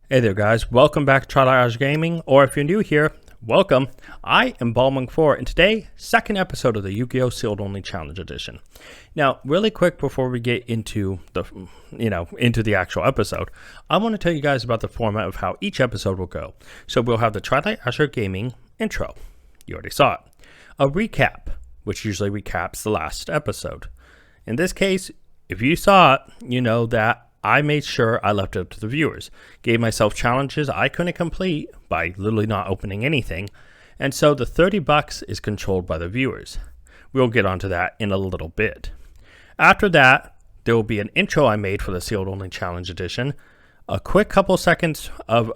Hey there guys, welcome back to Trial Gaming, or if you're new here, welcome. I am Balmung4, and today, second episode of the Yu-Gi-Oh! Sealed Only Challenge Edition. Now, really quick before we get into the actual episode, I want to tell you guys about the format of how each episode will go. So we'll have the Trial Gaming intro. You already saw it. A recap, which usually recaps the last episode. In this case, if you saw it, you know that I made sure I left it up to the viewers. Gave myself challenges I couldn't complete by literally not opening anything. And so the $30 is controlled by the viewers. We'll get onto that in a little bit. After that, there will be an intro I made for the Sealed Only Challenge Edition. A quick couple seconds of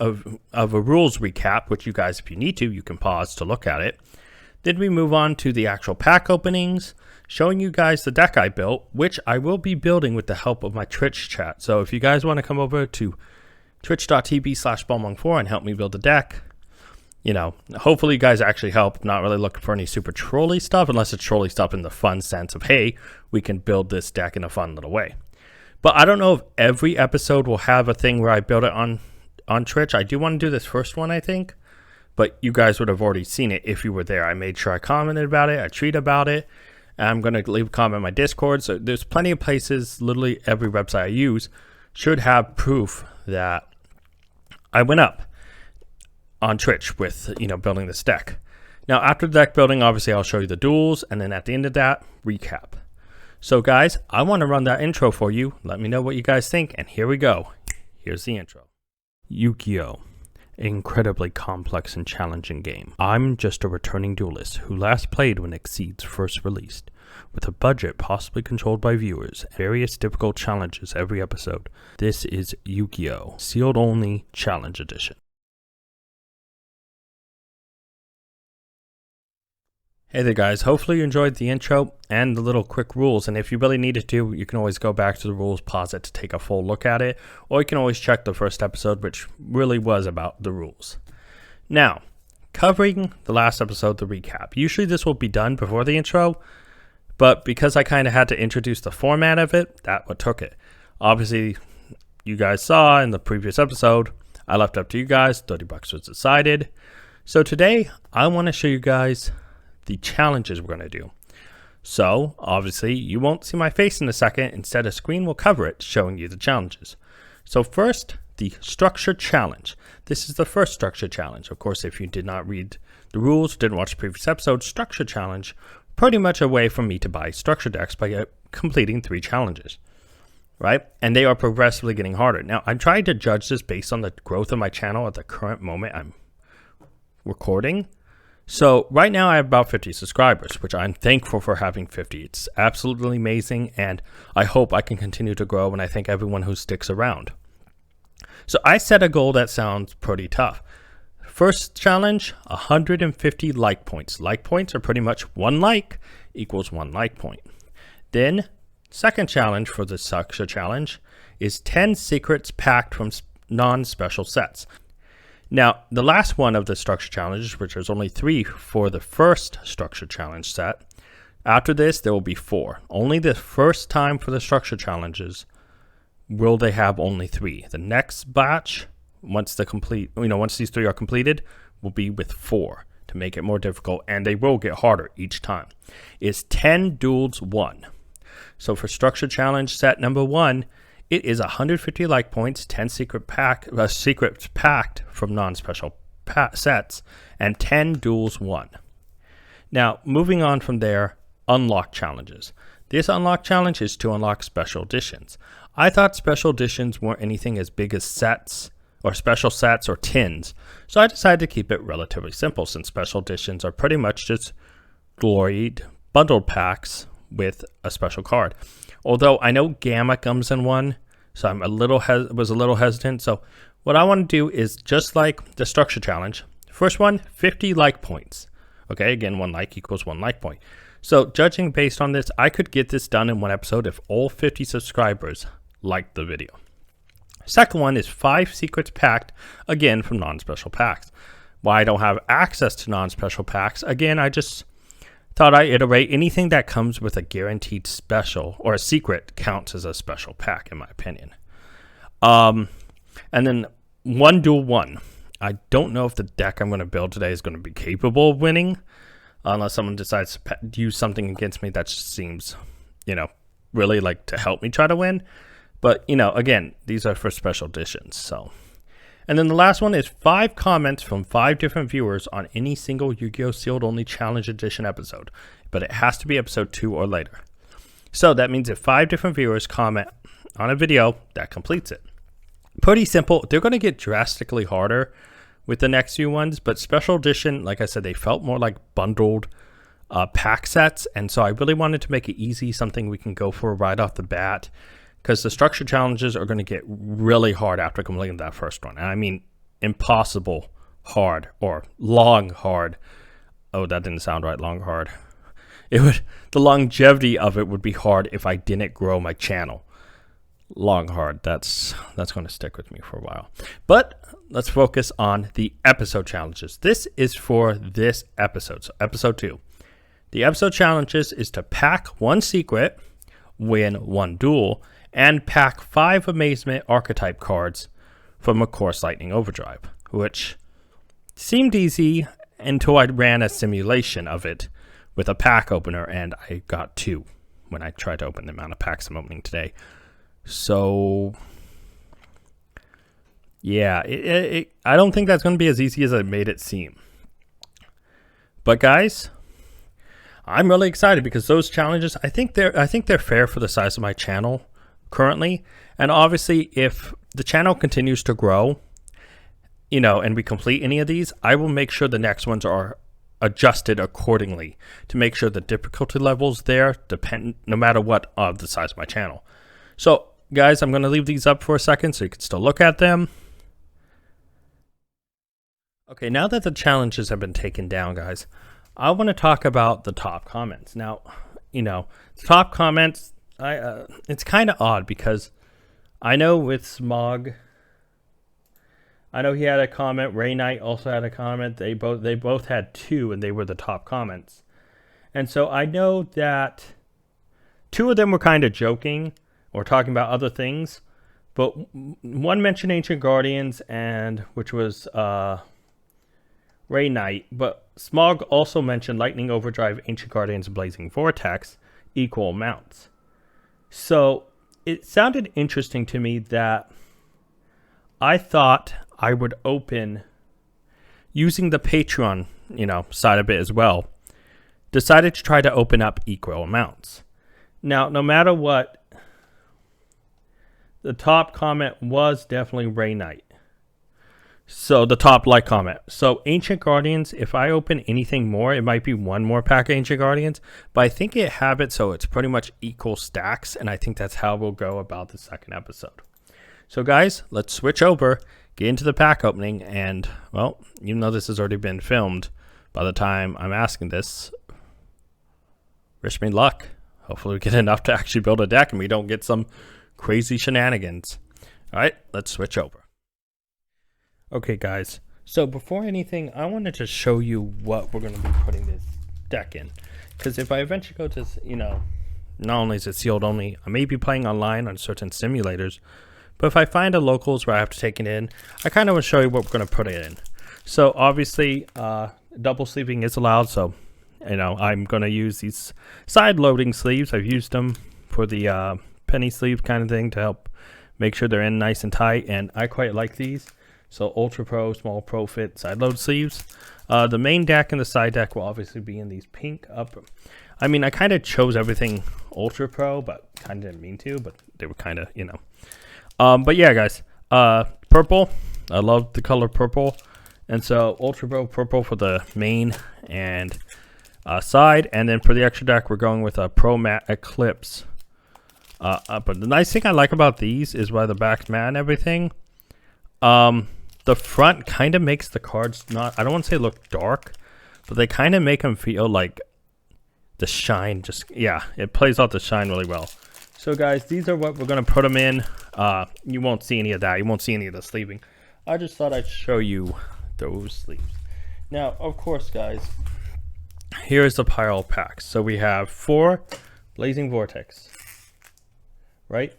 a rules recap, which you guys, if you need to, you can pause to look at it. Then we move on to the actual pack openings, showing you guys the deck I built, which I will be building with the help of my Twitch chat. So if you guys want to come over to twitch.tv/Balmung4 and help me build the deck, hopefully you guys actually help. Not really looking for any super trolly stuff, unless it's trolly stuff in the fun sense of, hey, we can build this deck in a fun little way. But I don't know if every episode will have a thing where I build it on Twitch. I do want to do this first one, I think. But you guys would have already seen it if you were there. I made sure I commented about it. I tweeted about it. And I'm going to leave a comment on my Discord. So there's plenty of places, literally every website I use should have proof that I went up on Twitch with, building this deck. Now, after the deck building, obviously, I'll show you the duels. And then at the end of that, recap. So, guys, I want to run that intro for you. Let me know what you guys think. And here we go. Here's the intro. Yugioh. Incredibly complex and challenging game. I'm just a returning duelist who last played when Exceeds first released. With a budget possibly controlled by viewers, various difficult challenges every episode, this is Yu-Gi-Oh! Sealed Only Challenge Edition. Hey there guys, hopefully you enjoyed the intro and the little quick rules, and if you really needed to, you can always go back to the rules, pause it to take a full look at it, or you can always check the first episode, which really was about the rules. Now, covering the last episode, the recap. Usually this will be done before the intro, but because I kind of had to introduce the format of it, that's what took it. Obviously, you guys saw in the previous episode, I left it up to you guys, $30 was decided. So today, I want to show you guys the challenges we're going to do. So obviously you won't see my face in a second, instead a screen will cover it showing you the challenges. So first, the structure challenge. This is the first structure challenge. Of course, if you did not read the rules, didn't watch the previous episode, structure challenge, pretty much a way for me to buy structure decks by completing 3 challenges, right? And they are progressively getting harder. Now I'm trying to judge this based on the growth of my channel at the current moment I'm recording. So right now I have about 50 subscribers, which I'm thankful for having 50. It's absolutely amazing, and I hope I can continue to grow, and I thank everyone who sticks around. So I set a goal that sounds pretty tough. First challenge, 150 like points. Like points are pretty much 1 like equals 1 like point. Then, second challenge for the structure challenge is 10 secrets packed from non-special sets. Now, the last one of the structure challenges, which there's only 3 for the first structure challenge set, after this, there will be 4. Only the first time for the structure challenges will they have only 3. The next batch, once these 3 are completed, will be with 4 to make it more difficult, and they will get harder each time. Is 10 duels 1. So for structure challenge set number 1, it is 150 like points, 10 secrets packed from non-special sets, and 10 duels 1. Now, moving on from there, unlock challenges. This unlock challenge is to unlock special editions. I thought special editions weren't anything as big as sets, or special sets, or tins, so I decided to keep it relatively simple, since special editions are pretty much just gloried bundled packs with a special card. Although I know Gamma comes in one, so I'm was a little hesitant. So what I want to do is just like the structure challenge. First one, 50 like points. Okay, again, 1 like equals 1 like point. So judging based on this, I could get this done in one episode if all 50 subscribers liked the video. Second one is 5 secrets packed, again, from non-special packs. Why I don't have access to non-special packs, again, I just thought I'd iterate. Anything that comes with a guaranteed special or a secret counts as a special pack, in my opinion. And then one duel one. I don't know if the deck I'm going to build today is going to be capable of winning, unless someone decides to use something against me that just seems, really like to help me try to win. But, again, these are for special editions, so. And then the last one is 5 comments from 5 different viewers on any single Yu-Gi-Oh! Sealed Only Challenge Edition episode, but it has to be episode 2 or later. So that means if 5 different viewers comment on a video, that completes it. Pretty simple. They're going to get drastically harder with the next few ones, but special edition, like I said, they felt more like bundled pack sets, and so I really wanted to make it easy, something we can go for right off the bat, because the structure challenges are going to get really hard after completing that first one. And I mean impossible hard, or long hard. Oh, that didn't sound right, long hard. The longevity of it would be hard if I didn't grow my channel. Long hard, that's going to stick with me for a while. But let's focus on the episode challenges. This is for this episode, so episode 2. The episode challenges is to pack 1 secret, win 1 duel, and pack 5 Amazement archetype cards from, of course, Lightning Overdrive, which seemed easy until I ran a simulation of it with a pack opener, and I got 2 when I tried to open the amount of packs I'm opening today. So, yeah, I don't think that's going to be as easy as I made it seem. But guys, I'm really excited because those challenges, I think they're fair for the size of my channel currently. And obviously, if the channel continues to grow, and we complete any of these, I will make sure the next ones are adjusted accordingly to make sure the difficulty levels there depend no matter what of the size of my channel. So guys, I'm going to leave these up for a second so you can still look at them. Okay, now that the challenges have been taken down, guys, I want to talk about the top comments. Now, the top comments, it's kind of odd because I know with Smog, I know he had a comment. Ray Knight also had a comment. They both had 2, and they were the top comments. And so I know that 2 of them were kind of joking or talking about other things, but one mentioned Ancient Guardians, and which was Ray Knight, but Smog also mentioned Lightning Overdrive, Ancient Guardians, Blazing Vortex, equal amounts. So it sounded interesting to me that I thought I would open using the Patreon, side of it as well. Decided to try to open up equal amounts. Now, no matter what, the top comment was definitely Ray Knight. So the top like comment. So Ancient Guardians, if I open anything more, it might be 1 more pack of Ancient Guardians, but I think it have it so it's pretty much equal stacks, and I think that's how we'll go about the second episode. So guys, let's switch over, get into the pack opening, and, well, even though this has already been filmed by the time I'm asking this, wish me luck. Hopefully we get enough to actually build a deck and we don't get some crazy shenanigans. All right, let's switch over. Okay, guys, so before anything, I wanted to show you what we're going to be putting this deck in. Because if I eventually go to, not only is it sealed only, I may be playing online on certain simulators, but if I find a locals where I have to take it in, I kind of want to show you what we're going to put it in. So obviously, double sleeving is allowed, so, I'm going to use these side loading sleeves. I've used them for the penny sleeve kind of thing to help make sure they're in nice and tight, and I quite like these. So Ultra Pro, Small Pro Fit, side load sleeves. The main deck and the side deck will obviously be in these pink up. I mean, I kind of chose everything Ultra Pro, but kind of didn't mean to, but they were kind of, but yeah, guys, purple. I love the color purple. And so Ultra Pro purple for the main and side. And then for the extra deck, we're going with a Pro Matte Eclipse. But the nice thing I like about these is by the back matte and everything. The front kind of makes the cards not, I don't want to say look dark, but they kind of make them feel like the shine it plays out the shine really well. So guys, these are what we're going to put them in. You won't see any of that. You won't see any of the sleeving. I just thought I'd show you those sleeves. Now, of course, guys, here's the pile of packs. So we have 4 Blazing Vortex, right?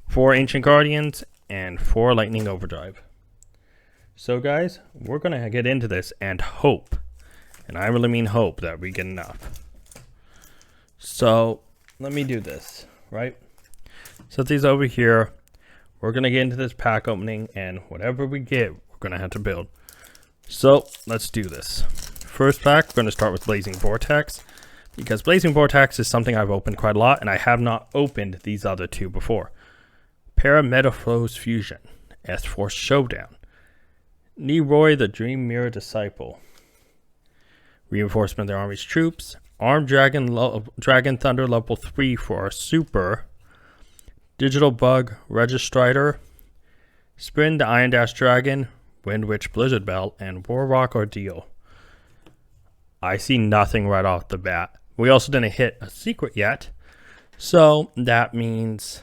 4 Ancient Guardians, and 4 Lightning Overdrive. So guys, we're going to get into this and hope, and I really mean hope, that we get enough. So let me do this, right? Set these over here. We're going to get into this pack opening, and whatever we get, we're going to have to build. So let's do this. First pack, we're going to start with Blazing Vortex, because Blazing Vortex is something I've opened quite a lot, and I have not opened these other two before. Parametamorphosis Fusion, S-Force Showdown, Neroy the Dream Mirror Disciple, Reinforcement of the Army's Troops, Armed Dragon Thunder level 3 for our super, Digital Bug Registrator, Spin the Iron Dash Dragon, Wind Witch Blizzard Belt, and Warrock Ordeal. I see nothing right off the bat. We also didn't hit a secret yet, so that means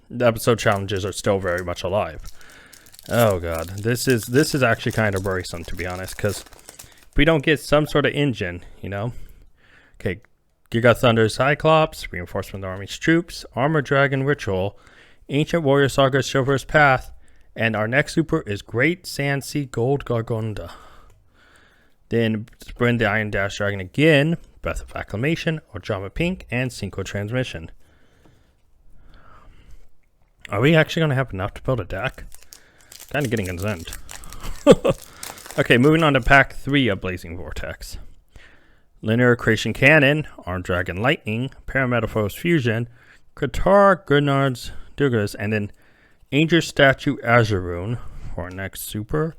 the episode challenges are still very much alive. Oh god, this is actually kind of worrisome, to be honest, because if we don't get some sort of engine, you know. Okay, Giga Thunder Cyclops, Reinforcement of the Army's Troops, Armored Dragon Ritual, Ancient Warrior Saga Chivalrous Path, and our next super is Great Sand Sea Gold Gargonda. Then Sprint the Iron Dash Dragon again, Breath of Acclamation, Ojama Pink, and Synchro Transmission. Are we actually going to have enough to build a deck? Kind of getting concerned. Okay, moving on to pack 3 of Blazing Vortex. Linear Creation Cannon, Armed Dragon Lightning, Parametamorphosis Fusion, Qatar Gurnard's Douglas, and then Angel Statue Azuroon for our next super.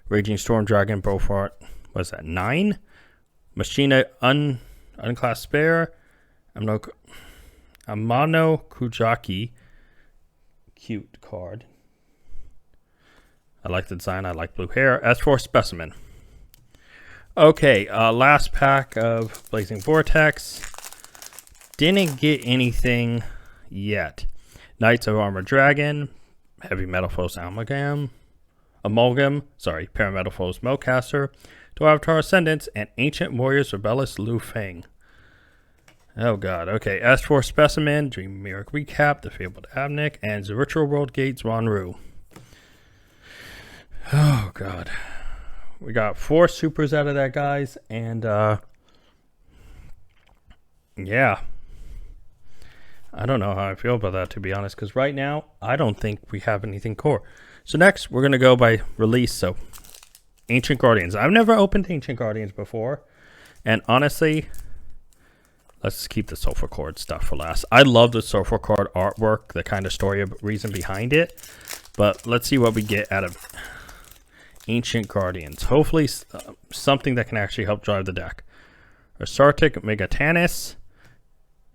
Raging Storm Dragon Beaufort, what's that, 9? Machina Unclassed Spare, Amano Kujaki, cute card. I like the design, I like blue hair. As for Specimen. Okay, last pack of Blazing Vortex. Didn't get anything yet. Knights of Armored Dragon, Heavy Metalphos Amalgam, Parametalphos Melcaster, to Avatar Ascendants, and Ancient Warriors Rebellious Lu Feng. Oh god, okay. As for Specimen, Dream Mirror Recap, The Fabled Abnick, and The Ritual World Gates Ronru. Oh god. We got 4 supers out of that, guys, and yeah. I don't know how I feel about that, to be honest, because right now, I don't think we have anything core. So next, we're going to go by release, so Ancient Guardians. I've never opened Ancient Guardians before, and honestly, let's keep the Sulfur Cord stuff for last. I love the Sulfur Cord artwork, the kind of story reason behind it, but let's see what we get out of Ancient Guardians. Hopefully something that can actually help drive the deck. Asartic Megatanis,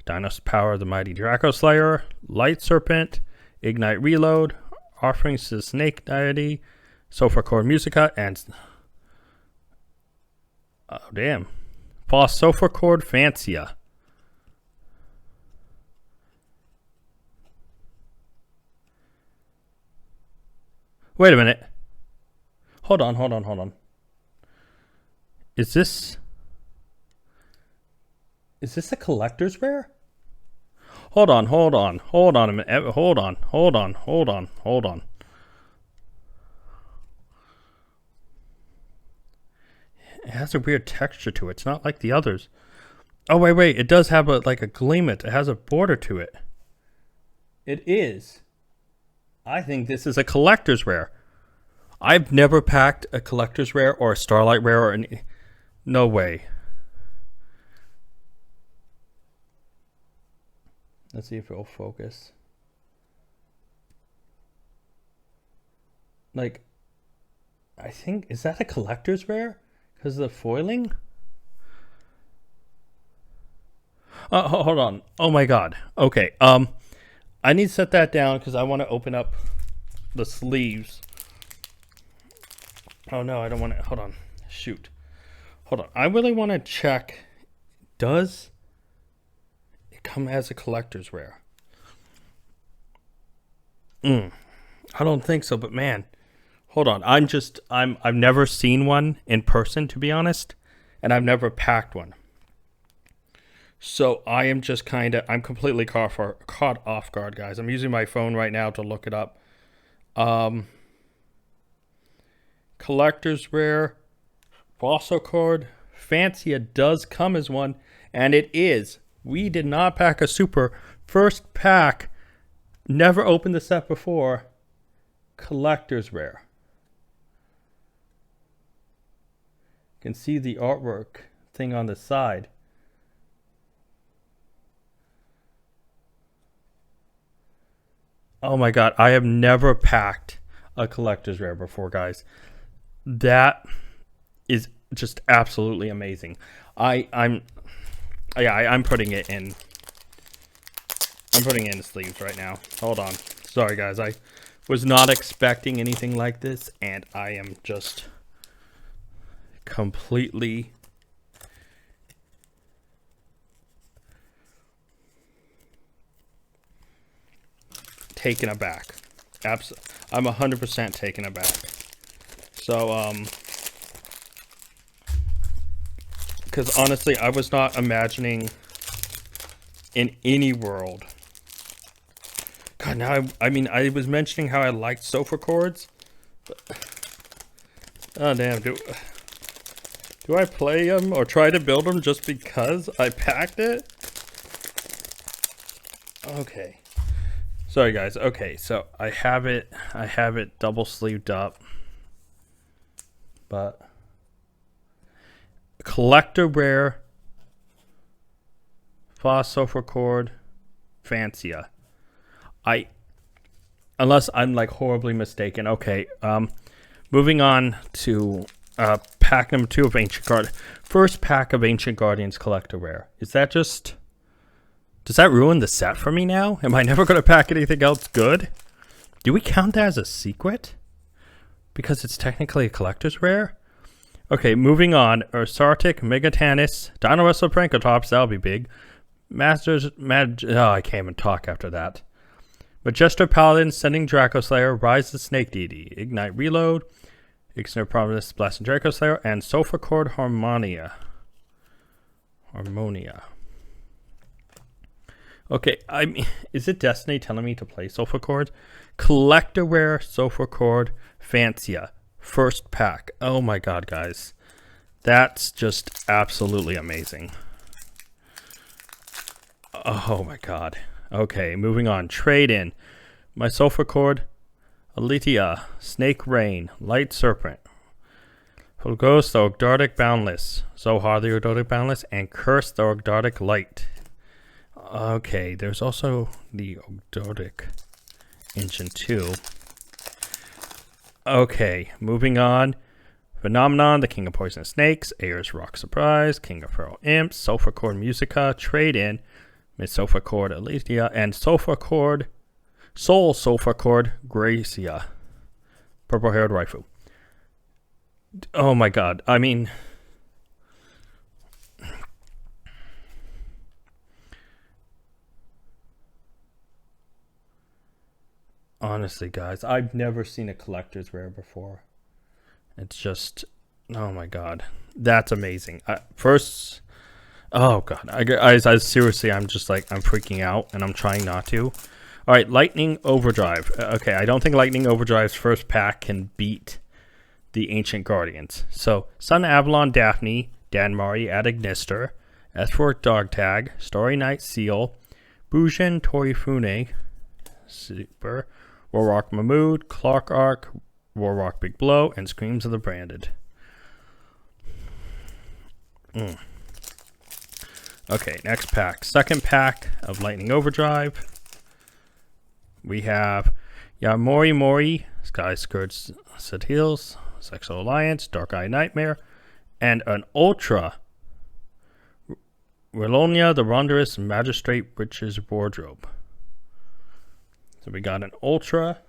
Dinos Power the Mighty Draco Slayer, Light Serpent, Ignite Reload, Offerings to the Snake Deity, Sulfur Cord Musica, and oh damn, False Sulfur Cord Fancia. Wait a minute. Hold on. Is this a collector's rare? Hold on a minute. Hold on. It has a weird texture to it. It's not like the others. Oh, wait. It does have a gleamant. It has a border to it. It is. I think this is a collector's rare. I've never packed a collector's rare or a Starlight rare or any. No way. Let's see if it'll focus. I think, is that a collector's rare? Because of the foiling? Hold on. Oh my god. Okay. I need to set that down because I want to open up the sleeves. Oh no, I don't want to. Hold on. Shoot. Hold on. I really want to check. Does it come as a collector's rare? I don't think so, but man. Hold on. I've never seen one in person, to be honest, and I've never packed one. So I am just I'm completely caught off guard, guys. I'm using my phone right now to look it up. Collector's Rare. Fossil card. Fancia does come as one. And it is. We did not pack a super. First pack. Never opened the set before. Collector's Rare. You can see the artwork thing on the side. Oh my god, I have never packed a collector's rare before, guys. That is just absolutely amazing. I'm putting it in. I'm putting it in the sleeves right now. Hold on. Sorry guys, I was not expecting anything like this, and I am just completely taken aback. I'm 100% taken aback. So, because honestly, I was not imagining in any world. God, now I mean, I was mentioning how I liked sofa chords. But, oh damn, do I play them or try to build them just because I packed it? Okay. Sorry guys. Okay, so I have it double sleeved up. But collector rare sofa chord Fancia. Unless I'm like horribly mistaken. Okay, moving on to pack number 2 of Ancient Guard. First pack of Ancient Guardians collector rare. Is that just... Does that ruin the set for me now? Am I never going to pack anything else good? Do we count that as a secret? Because it's technically a collector's rare? Okay, moving on. Ursartic, Megatannis, Dino Wrestler Prankotops, that'll be big. I can't even talk after that. Majester Paladin, Sending Draco Slayer, Rise the Snake Deity, Ignite Reload, Ixnir Providence, Blasting Draco Slayer, and Sofa Chord Harmonia. Okay, is it Destiny telling me to play Sofa Chord? Collector Rare Sofa Chord Fancia. First pack. Oh my god, guys. That's just absolutely amazing. Oh my god. Okay, moving on. Trade in. My Sofa Chord. Alitia. Snake Rain. Light Serpent. Fulgos the Ogdardic Boundless. Zohar the Ogdardic Boundless. And Curse the Ogdardic Light. Okay, there's also the Ogdardic Ancient 2. Okay, moving on. Phenomenon, the King of Poisonous Snakes, Ayer's Rock Surprise, King of Feral Imps, Sofa Chord Musica, Trade In, Miss Sofa Chord Alicia, and Sofa Chord, Soul Sofa Chord Gracia. Purple Haired Waifu. Oh my god, I mean... Honestly, guys, I've never seen a collector's rare before. It's just, oh my god, that's amazing. First, oh god, I seriously, I'm just like, I'm freaking out, and I'm trying not to. All right, Lightning Overdrive. Okay, I don't think Lightning Overdrive's first pack can beat the Ancient Guardians. So, Sun Avalon Daphne, Danmari Adignister, Esfort Dog Tag, Starry Night Seal, Bujin Torifune, Super, Warrock Mahmood, Clark Arc, Warrock Big Blow, and Screams of the Branded. Okay, next pack. Second pack of Lightning Overdrive. We have Yamori Mori, Sky Skirts Set Heels, Sexual Alliance, Dark Eye Nightmare, and an Ultra Relonia the Ronderous Magistrate Witch's Wardrobe. So we got an Ultra,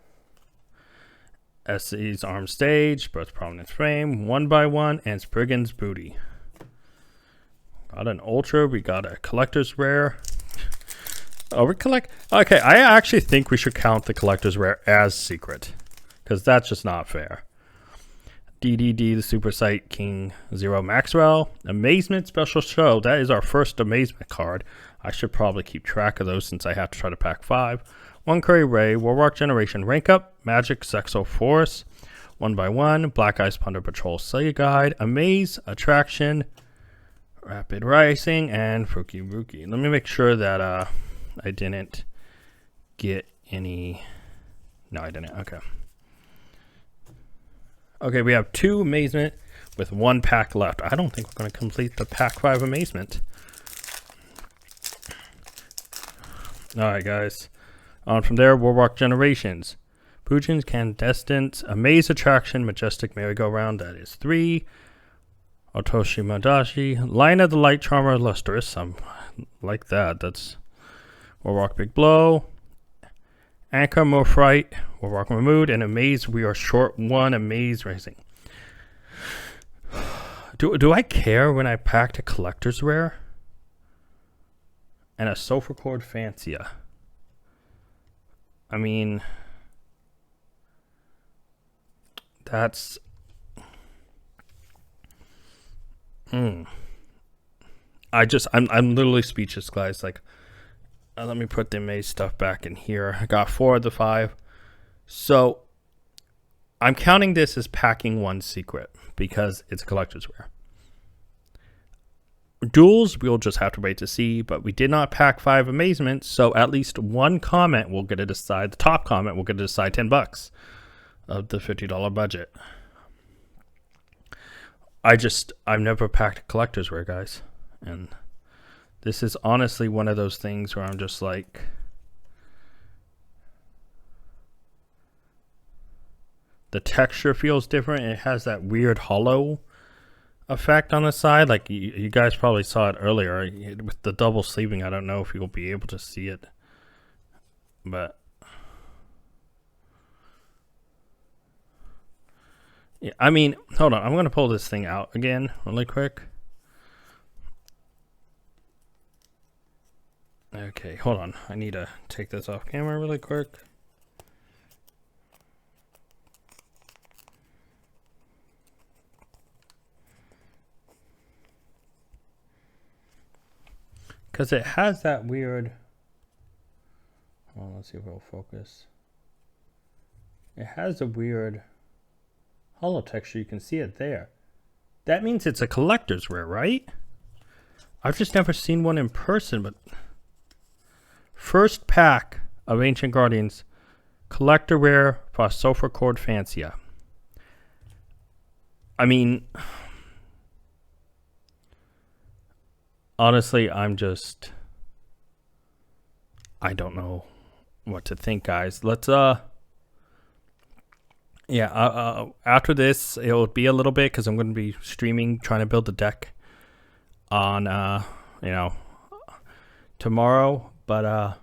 SC's Arm Stage, Birth Prominence Frame, 1x1, and Spriggan's Booty. Got an Ultra, we got a Collector's Rare. Oh, okay, I actually think we should count the Collector's Rare as secret, because that's just not fair. DDD, the Super Sight King Zero Maxwell. Amazement Special Show, that is our first Amazement card. I should probably keep track of those since I have to try to pack 5. 1 Curry Ray, Warlock Generation Rank Up, Magic Sexo Force, 1x1, Black Eyes Plunder Patrol Slay Guide, Amaze, Attraction, Rapid Rising, and Fruki Rookie. Let me make sure that I didn't get any. No, I didn't. Okay. Okay, we have 2 Amazement with 1 pack left. I don't think we're going to complete the pack 5 Amazement. Alright, guys. On from there, Warlock Generations. Pujin's Candescent, Amaze Attraction, Majestic Merry-Go-Round, that is 3. Otoshi Madashi, Lion of the Light Charmer Lustrous, I like that, that's Warlock Big Blow. Anchor More Fright, Warlock Removed, and Amaze, we are short 1 Amaze Racing. Do I care when I packed a Collector's Rare? And a Sulfur Cord Fancia. I mean, that's I'm literally speechless, guys. Like, let me put the Amaze stuff back in here. I got 4 of the 5. So I'm counting this as packing 1 secret because it's a collector's rare. Duels, we'll just have to wait to see, but we did not pack 5 amazements, so at least 1 comment will get to decide. The top comment will get to decide $10 of the $50 budget. I've never packed a collector's rare, guys, and this is honestly one of those things where I'm just like, the texture feels different. It has that weird hollow effect on the side. Like you guys probably saw it earlier with the double sleeving. I don't know if you'll be able to see it, but yeah, I mean, hold on, I'm gonna pull this thing out again really quick. Okay, hold on, I need to take this off camera really quick. Because it has that weird, well, let's see if it'll focus. It has a weird hollow texture. You can see it there. That means it's a collector's rare, right? I've just never seen one in person, but first pack of Ancient Guardians, collector rare for Sulfur Cord Fancia. I mean, honestly, I don't know what to think, guys. Let's after this it'll be a little bit because I'm going to be streaming, trying to build the deck on tomorrow, but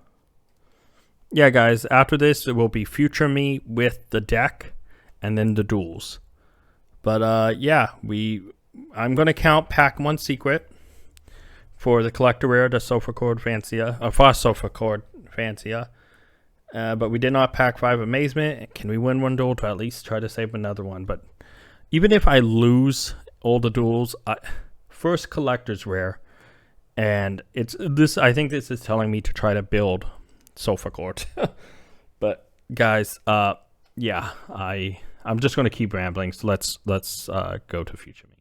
yeah, guys, after this it will be future me with the deck and then the duels. But yeah, I'm going to count pack 1 secret for the collector rare, the Sulfur Cord Fancia, Frost Sulfur Cord Fancia. But we did not pack 5 amazement. Can we win 1 duel to at least try to save another one? But even if I lose all the duels, first collector's rare, and it's this. I think this is telling me to try to build Sulfur Cord. But guys, yeah, I'm just going to keep rambling. So let's go to future me.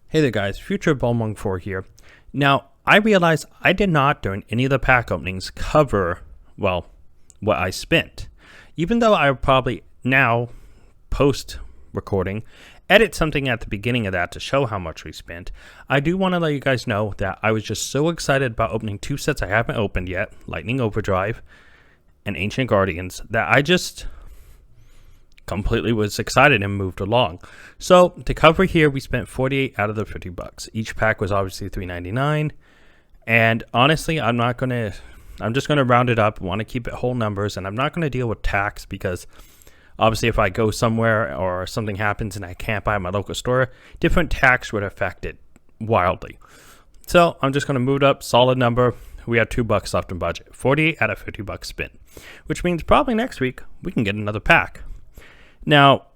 Hey there, guys, Future Balmung 4 here. Now, I realized I did not, during any of the pack openings, cover, well, what I spent. Even though I would probably now, post-recording, edit something at the beginning of that to show how much we spent, I do want to let you guys know that I was just so excited about opening 2 sets I haven't opened yet, Lightning Overdrive and Ancient Guardians, that I just completely was excited and moved along. So to cover here, we spent 48 out of the $50. Each pack was obviously $3.99, and honestly, I'm just gonna round it up. Want to keep it whole numbers, and I'm not gonna deal with tax because obviously if I go somewhere or something happens and I can't buy at my local store, different tax would affect it wildly. So I'm just gonna move it up, solid number. We have $2 left in budget, 48 out of $50 spent, which means probably next week we can get another pack. Now,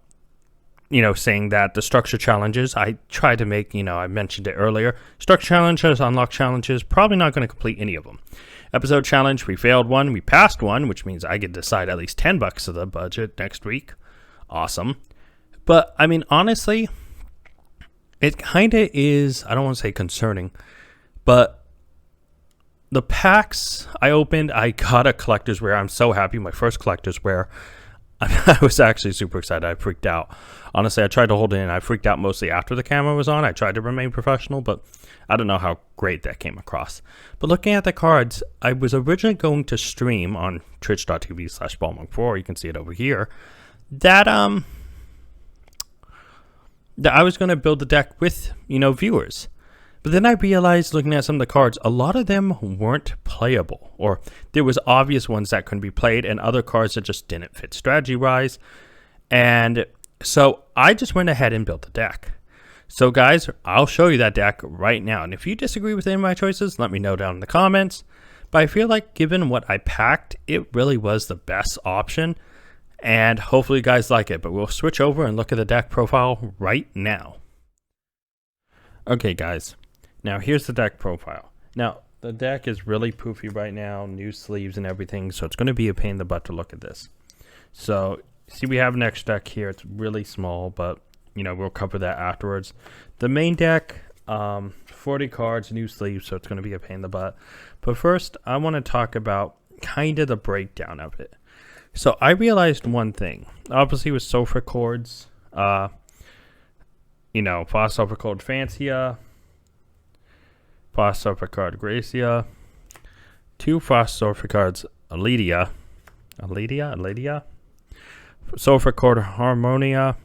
saying that the structure challenges, I tried to make, I mentioned it earlier, structure challenges, unlock challenges, probably not going to complete any of them. Episode challenge, we failed one, we passed one, which means I get to decide at least $10 of the budget next week. Awesome. But, I mean, honestly, it kind of is, I don't want to say concerning, but the packs I opened, I got a collector's rare. I'm so happy. My first collector's rare. I was actually super excited. I freaked out. Honestly, I tried to hold it in. I freaked out mostly after the camera was on. I tried to remain professional, but I don't know how great that came across. But looking at the cards, I was originally going to stream on twitch.tv/ballmonk4. You can see it over here. That I was going to build the deck with, viewers. But then I realized, looking at some of the cards, a lot of them weren't playable. Or there was obvious ones that couldn't be played and other cards that just didn't fit strategy-wise. And so I just went ahead and built the deck. So guys, I'll show you that deck right now. And if you disagree with any of my choices, let me know down in the comments. But I feel like given what I packed, it really was the best option. And hopefully you guys like it. But we'll switch over and look at the deck profile right now. Okay guys. Now, here's the deck profile. Now, the deck is really poofy right now, new sleeves and everything, so it's going to be a pain in the butt to look at this. So, see, we have an extra deck here. It's really small, but, we'll cover that afterwards. The main deck, 40 cards, new sleeves, so it's going to be a pain in the butt. But first, I want to talk about kind of the breakdown of it. So, I realized one thing. Obviously, with Sulfur Chords, Fast Sulfur Chord Fancia, Fast Sulfur card Gracia, 2 Fast Sulfur cards Aledia, Sulfur card Harmonia,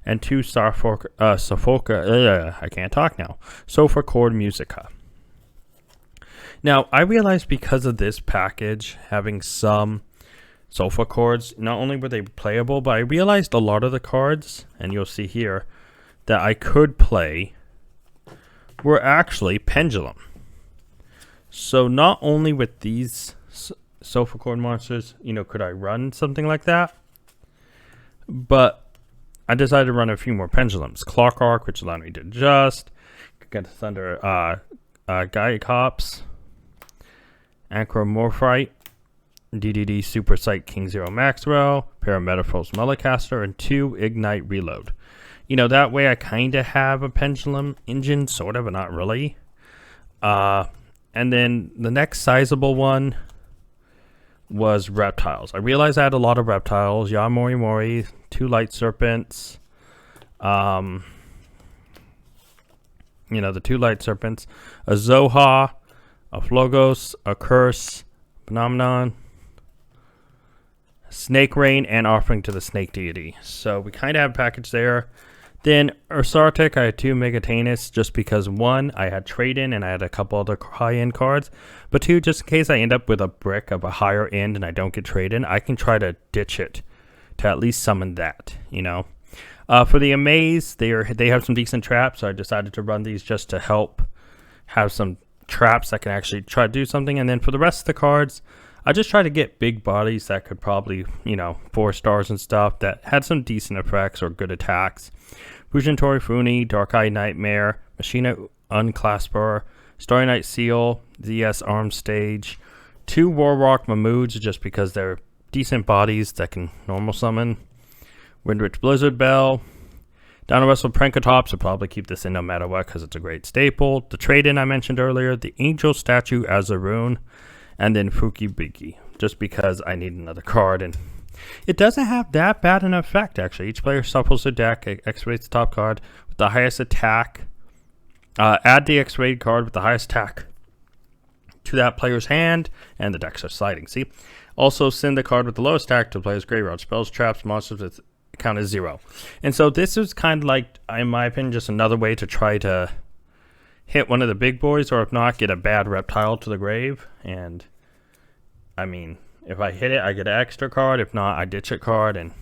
and 2 Sulfur chord Musica. Now, I realized because of this package having some Sulfur chords, not only were they playable, but I realized a lot of the cards, and you'll see here, that I could play were actually Pendulum. So not only with these Sulfur chord monsters, could I run something like that, but I decided to run a few more Pendulums. Clock Arc, which allowed me to adjust, get Thunder, Gycops, Acromorphite, DDD Super Sight King Zero Maxwell, Parametamorphos Mullicaster, and 2 Ignite Reload. That way I kind of have a Pendulum engine, sort of, but not really. And then the next sizable one was Reptiles. I realized I had a lot of Reptiles. Yamori Mori, 2 Light Serpents. The 2 Light Serpents. A Zoha, a Flogos, a Curse, Phenomenon, Snake Rain, and Offering to the Snake Deity. So we kind of have a package there. Then Ursartic, I had 2 Megatanus just because 1, I had trade-in and I had a couple other high-end cards. But 2, just in case I end up with a brick of a higher end and I don't get trade-in, I can try to ditch it to at least summon that, For the Amaze, they have some decent traps, so I decided to run these just to help have some traps that can actually try to do something. And then for the rest of the cards, I just try to get big bodies that could probably, 4 stars and stuff that had some decent effects or good attacks. Fujin Torifuni, Dark Eye Nightmare, Machina Unclasper, Starry Night Seal, ZS Arm Stage, 2 Warrock Mahmoods just because they're decent bodies that can normal summon, Windrich Blizzard Bell, Dino Wrestle Prankatops will probably keep this in no matter what because it's a great staple. The trade-in I mentioned earlier, the Angel Statue as a Rune, and then Fuki Biki, just because I need another card. And it doesn't have that bad an effect, actually. Each player shuffles a deck, X-rates the top card with the highest attack. Add the X-rated card with the highest attack to that player's hand, and the decks are sliding, see? Also, send the card with the lowest attack to the player's graveyard. Spells, traps, monsters that count as 0. And so this is kind of like, in my opinion, just another way to try to hit one of the big boys, or if not, get a bad reptile to the grave. And I mean, if I hit it, I get an extra card. If not, I ditch a card, and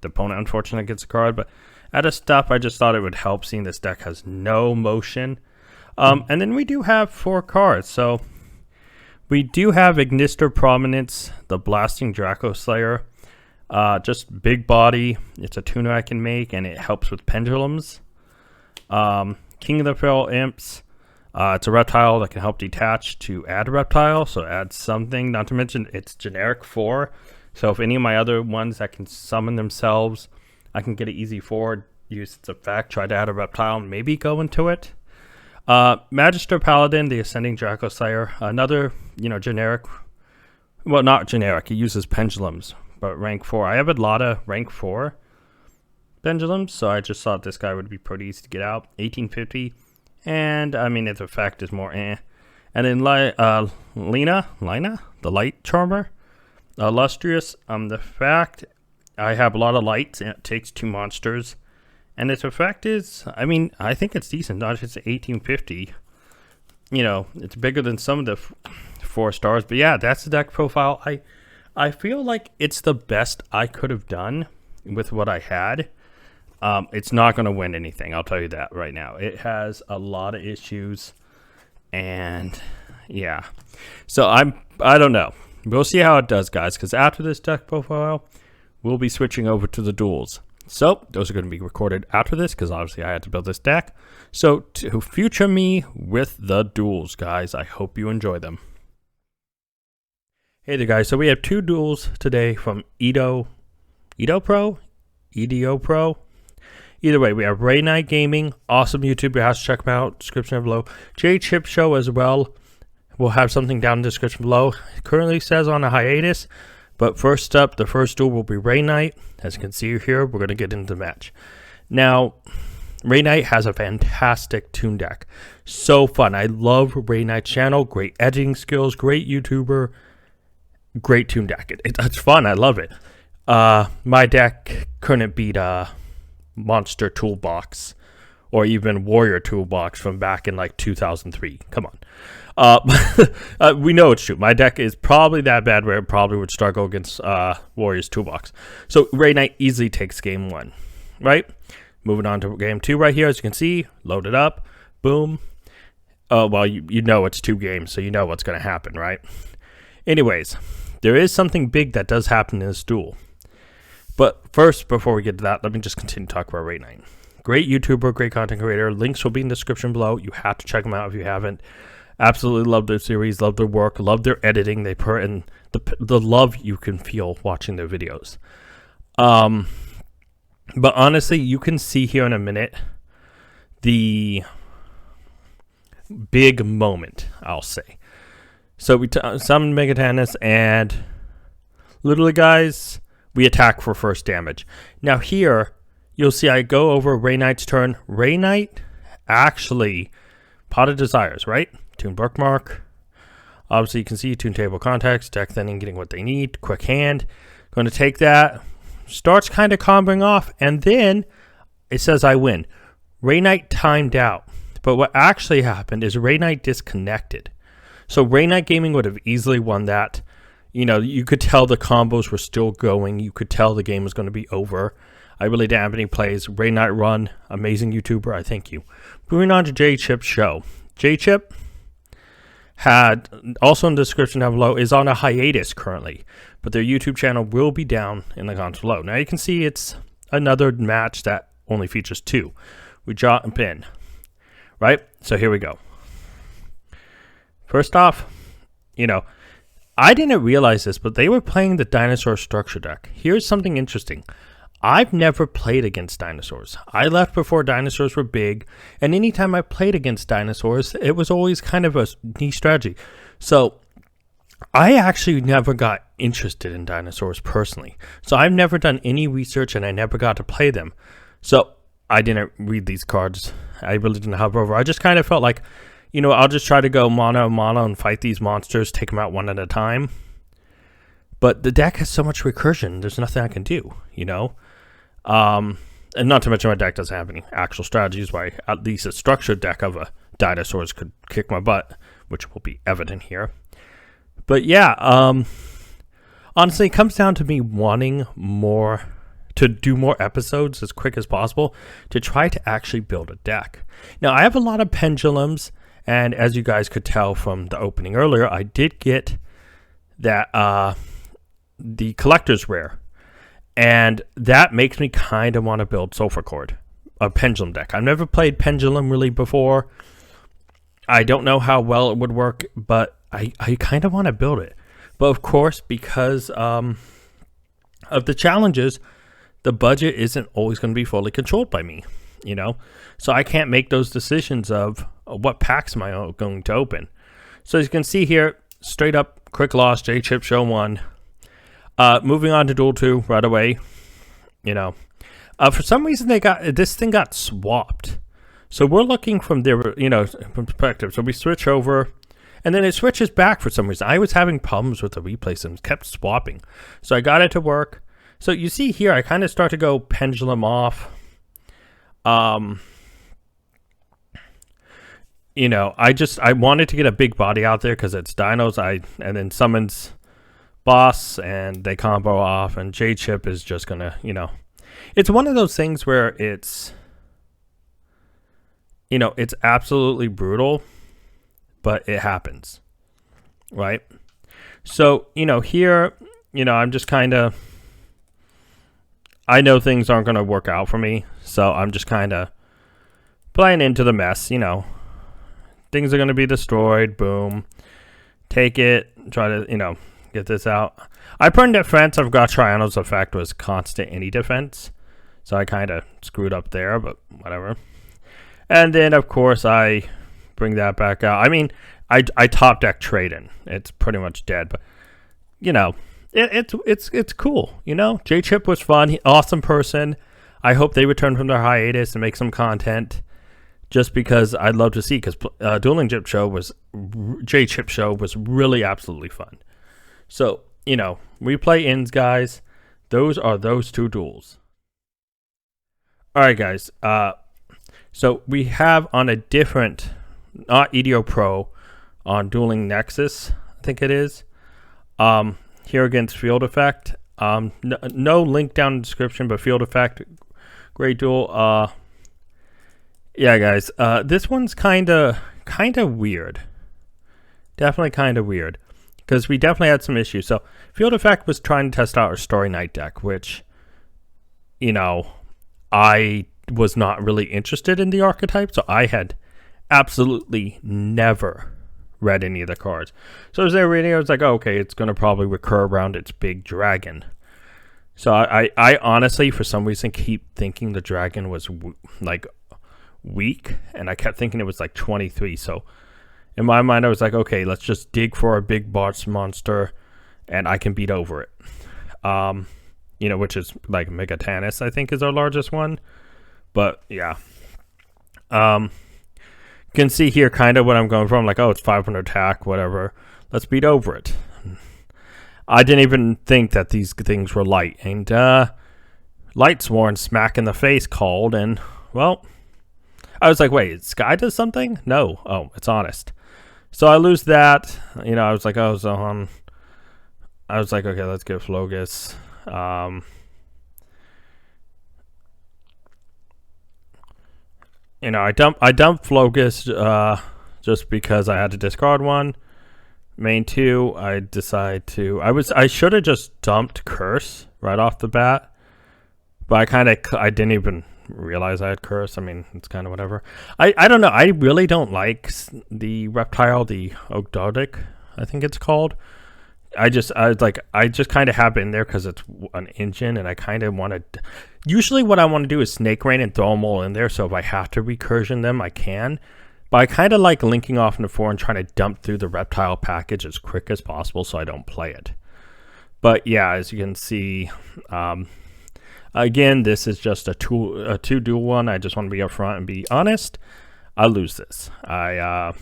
the opponent unfortunately gets a card. But out of stuff, I just thought it would help, seeing this deck has no motion. And then we do have 4 cards. So we do have Ignister Prominence, the Blasting Draco Slayer. Just big body. It's a tuner I can make, and it helps with pendulums. King of the Feral Imps, It's a reptile that can help detach to add a reptile, so add something. Not to mention it's generic 4, so if any of my other ones that can summon themselves, I can get an easy 4, use its effect, try to add a reptile, and maybe go into it. Magister Paladin, the Ascending Draco Slayer, another, generic. Well, not generic. He uses pendulums, but rank 4. I have a lot of rank 4 pendulums, so I just thought this guy would be pretty easy to get out. 1850. And, I mean, its effect is more eh. And then Lina, the Light Charmer. Illustrious. The fact I have a lot of lights, and it takes 2 monsters. And its effect is, I mean, I think it's decent. Not just 1850. It's bigger than some of the 4 stars. But yeah, that's the deck profile. I feel like it's the best I could have done with what I had. It's not going to win anything, I'll tell you that right now. It has a lot of issues, and yeah. So I don't know. We'll see how it does, guys, because after this deck profile, we'll be switching over to the duels. So those are going to be recorded after this, because obviously I had to build this deck. So to future me with the duels, guys, I hope you enjoy them. Hey there, guys. So we have 2 duels today from Yugioh Pro. Either way, we have Ray Knight Gaming, awesome YouTuber, has to check him out, description down below. Chip Show as well, we'll have something down in the description below. It currently says on a hiatus, but first up, the first duel will be Ray Knight. As you can see here, we're going to get into the match. Now, Ray Knight has a fantastic toon deck. So fun. I love Ray Knight's channel, great editing skills, great YouTuber, great toon deck. It's fun, I love it. My deck couldn't beat Monster Toolbox or even Warrior Toolbox from back in like 2003. Come on. We know it's true. My deck is probably that bad where it probably would struggle against Warrior's Toolbox. So Ray Knight easily takes game 1, right? Moving on to game 2 right here. As you can see, load it up. Boom. Well, you know it's 2 games, so you know what's going to happen, right? Anyways, there is something big that does happen in this duel. But first, before we get to that, let me just continue to talk about Ray Knight. Great YouTuber, great content creator. Links will be in the description below. You have to check them out if you haven't. Absolutely love their series, love their work, love their editing. They put in the love you can feel watching their videos. But honestly, you can see here in a minute the big moment, I'll say. So we summon Megatanus, and literally, guys, we attack for first damage. Now here, you'll see I go over Ray Knight's turn. Ray Knight actually, Pot of Desires, right? Toon Bookmark. Obviously, you can see Toon Table Context, deck thinning, getting what they need. Quick hand. Going to take that. Starts kind of comboing off, and then it says I win. Ray Knight timed out. But what actually happened is Ray Knight disconnected. So Ray Knight Gaming would have easily won that. You could tell the combos were still going. You could tell the game was going to be over. I really didn't have any plays. Ray Knight Run, amazing YouTuber. I thank you. Moving on to Chip's show. Chip had, also in the description down below, is on a hiatus currently. But their YouTube channel will be down in the comments below. Now you can see it's another match that only features 2. We jump in. Right? So here we go. First off, I didn't realize this, but they were playing the dinosaur structure deck. Here's something interesting. I've never played against dinosaurs. I left before dinosaurs were big, and anytime I played against dinosaurs, it was always kind of a neat strategy. So I actually never got interested in dinosaurs personally. So I've never done any research, and I never got to play them. So I didn't read these cards. I really didn't hover over. I just kind of felt like, I'll just try to go mono and fight these monsters, take them out one at a time. But the deck has so much recursion, there's nothing I can do, And not to mention my deck doesn't have any actual strategies, why at least a structured deck of dinosaurs could kick my butt, which will be evident here. But yeah, honestly, it comes down to me wanting to do more episodes as quick as possible to try to actually build a deck. Now, I have a lot of pendulums. And as you guys could tell from the opening earlier, I did get that the collector's rare. And that makes me kind of want to build Sulfur Cord, a pendulum deck. I've never played pendulum really before. I don't know how well it would work, but I kind of want to build it. But of course, because of the challenges, the budget isn't always going to be fully controlled by me, you know? So I can't make those decisions of what packs am I going to open. So as you can see here, straight up, quick loss, J-Chip Show 1. Moving on to Duel 2 right away, you know. For some reason, this thing got swapped. So we're looking from their, you know, perspective. So we switch over, and then it switches back for some reason. I was having problems with the replay systems, kept swapping. So I got it to work. So you see here, I kind of start to go pendulum off. You know, I wanted to get a big body out there because it's dinos. And then summons boss, and they combo off, and J-Chip is just gonna, you know, it's one of those things where it's, you know, it's absolutely brutal, but it happens, right? So, you know, here, you know, I'm just kind of, I know things aren't going to work out for me, so I'm just kind of playing into the mess, you know. Things are going to be destroyed, boom. Take it, try to, you know, get this out. I put in defense, I've got Triano's effect was constant any defense, so I kind of screwed up there, but whatever. And then, of course, I bring that back out. I mean, I top deck Traden. It's pretty much dead, but, you know, it's cool, you know? J-Chip was fun, awesome person. I hope they return from their hiatus and make some content, just because I'd love to see, because J-Chip Show was really absolutely fun. So, you know, replay ends, guys. Those are those two duels. All right, guys. So we have on a different, not Yugioh Pro, on Dueling Nexus, I think it is. Here against Field Effect. No link down in the description, but Field Effect, great duel. Yeah, guys. This one's kind of weird. Definitely kind of weird, because we definitely had some issues. So Field Effect was trying to test out our Story Night deck, which, you know, I was not really interested in the archetype, so I had absolutely never read any of the cards. So as they were reading, I was like, oh, okay, it's going to probably recur around its big dragon. So I honestly, for some reason, keep thinking the dragon was like weak, and I kept thinking it was like 23. So in my mind, I was like, okay, let's just dig for a big boss monster, and I can beat over it. You know, which is like Megatanus, I think, is our largest one. But yeah, you can see here kind of what I'm going from. Like, oh, it's 500 attack, whatever. Let's beat over it. I didn't even think that these things were light. And Lightsworn smack in the face called, and well, I was like, wait, Sky does something? No. Oh, it's Honest. So I lose that. You know, I was like, oh, so I was like, okay, let's get Flogus. You know, I dumped Flogus just because I had to discard one. Main 2, I decide to. I should have just dumped Curse right off the bat, but I didn't even realize I had Curse. I mean, it's kind of whatever. I don't know. I really don't like the reptile, the Ogdotic, I think it's called. I just kind of have it in there because it's an engine, and I kind of want to. Usually, what I want to do is Snake Rain and throw them all in there. So if I have to recursion them, I can. But I kind of like linking off into 4 and trying to dump through the reptile package as quick as possible, so I don't play it. But yeah, as you can see, again, this is just a 2-duel one. I just want to be upfront and be honest. I lose this. Yeah.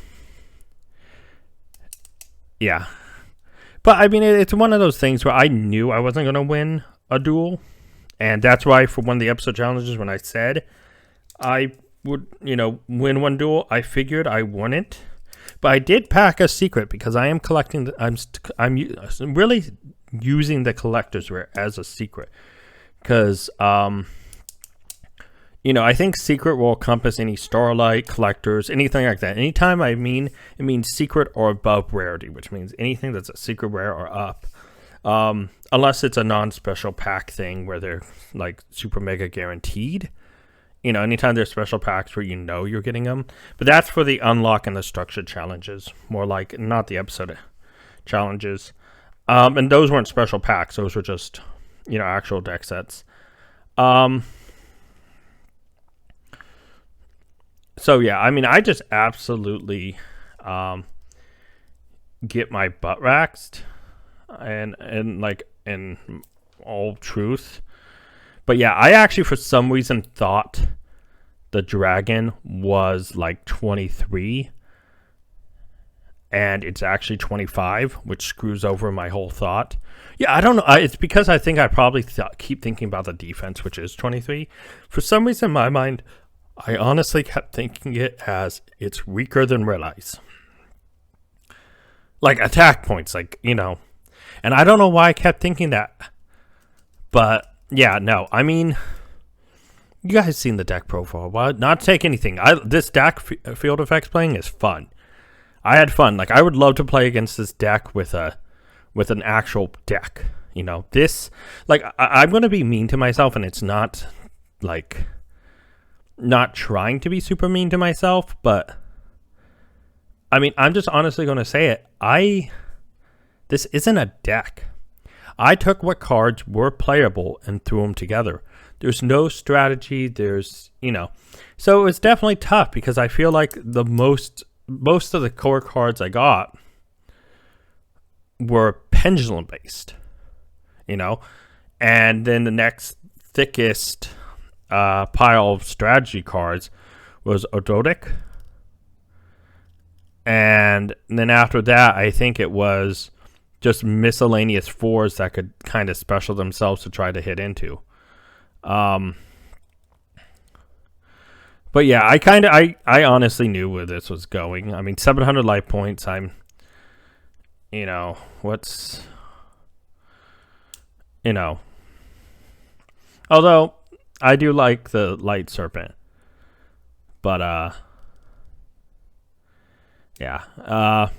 But, I mean, it's one of those things where I knew I wasn't going to win a duel. And that's why for one of the episode challenges, when I said I would, you know, win one duel, I figured I wouldn't. But I did pack a secret because I am collecting, I'm really using the collector's rare as a secret. Because, you know, I think secret will encompass any Starlight, collectors, anything like that. Anytime it means secret or above rarity, which means anything that's a secret rare or up. Unless it's a non-special pack thing where they're like super mega guaranteed. anytime there's special packs where you're getting them. But that's for the unlock and the structured challenges, more like not the episode challenges. And those weren't special packs; those were just actual deck sets. So yeah, I mean, I just absolutely get my butt waxed, and like in all truth. But yeah, I actually for some reason thought the dragon was like 23, and it's actually 25, which screws over my whole thought. Yeah, I don't know. It's because I think I probably keep thinking about the defense, which is 23. For some reason in my mind, I honestly kept thinking it as it's weaker than Red Eyes. Like attack points, and I don't know why I kept thinking that. But yeah, no, I mean, you guys seen the deck profile. Well, not to take anything. This deck field effects playing is fun. I had fun. Like I would love to play against this deck with an actual deck. This I'm gonna be mean to myself, and it's not like not trying to be super mean to myself, but I mean, I'm just honestly gonna say it. This isn't a deck. I took what cards were playable and threw them together. There's no strategy. So it was definitely tough because I feel like the most of the core cards I got were pendulum based, and then the next thickest pile of strategy cards was Ododic. And then after that, I think it was just miscellaneous 4s that could kind of special themselves to try to hit into. But yeah, I honestly knew where this was going. I mean, 700 life points. Although I do like the Light Serpent, but yeah.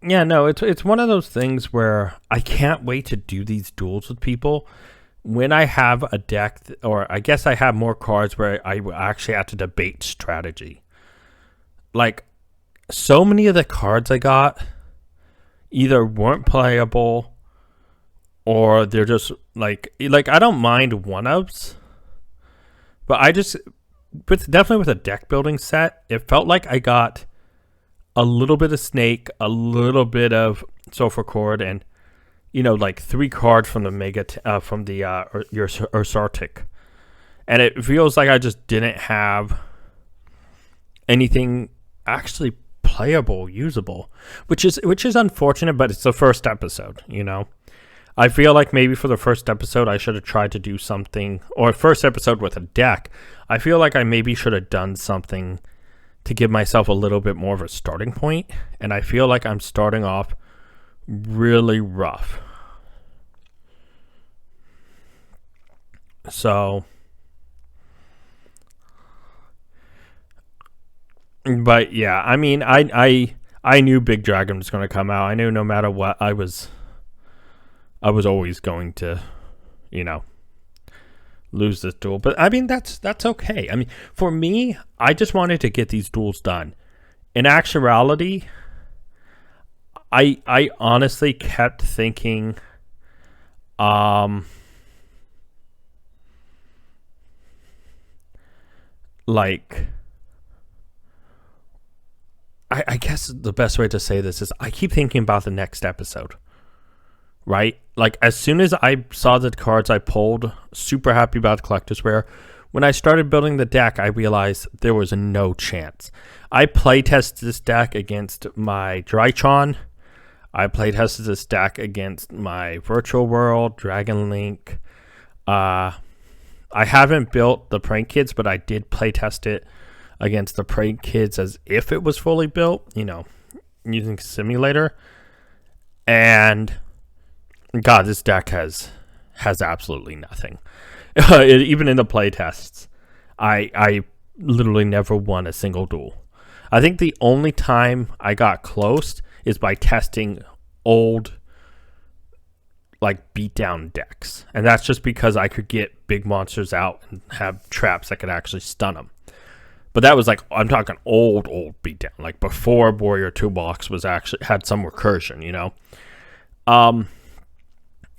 Yeah, no, it's one of those things where I can't wait to do these duels with people when I have a deck, or I guess I have more cards where I actually have to debate strategy. Like, so many of the cards I got either weren't playable, or they're just like I don't mind one-ups, but definitely with a deck building set, it felt like I got a little bit of Snake, a little bit of Sulfur Cord, and like 3 cards from the your Ursartic, and it feels like I just didn't have anything actually playable, usable, which is unfortunate. But it's the first episode, I feel like maybe for the first episode I should have tried to do something, or first episode with a deck. I feel like I maybe should have done something to give myself a little bit more of a starting point, and I feel like I'm starting off really rough. So, but yeah, I mean, I knew Big Dragon was going to come out. I knew no matter what, I was always going to, lose this duel. But I mean, that's okay. I mean, for me, I just wanted to get these duels done. In actuality, I honestly kept thinking, like, I guess the best way to say this is I keep thinking about the next episode. Right? Like, as soon as I saw the cards I pulled, super happy about the Collector's Rare. When I started building the deck, I realized there was no chance. I playtested this deck against my Drytron. I playtested this deck against my Virtual World, Dragon Link. I haven't built the Prank Kids, but I did playtest it against the Prank Kids as if it was fully built, using Simulator. And God, this deck has absolutely nothing. Even in the playtests, I literally never won a single duel. I think the only time I got close is by testing old like beat down decks, and that's just because I could get big monsters out and have traps that could actually stun them. But that was like, I'm talking old beatdown, like before Warrior Toolbox was actually had some recursion, you know.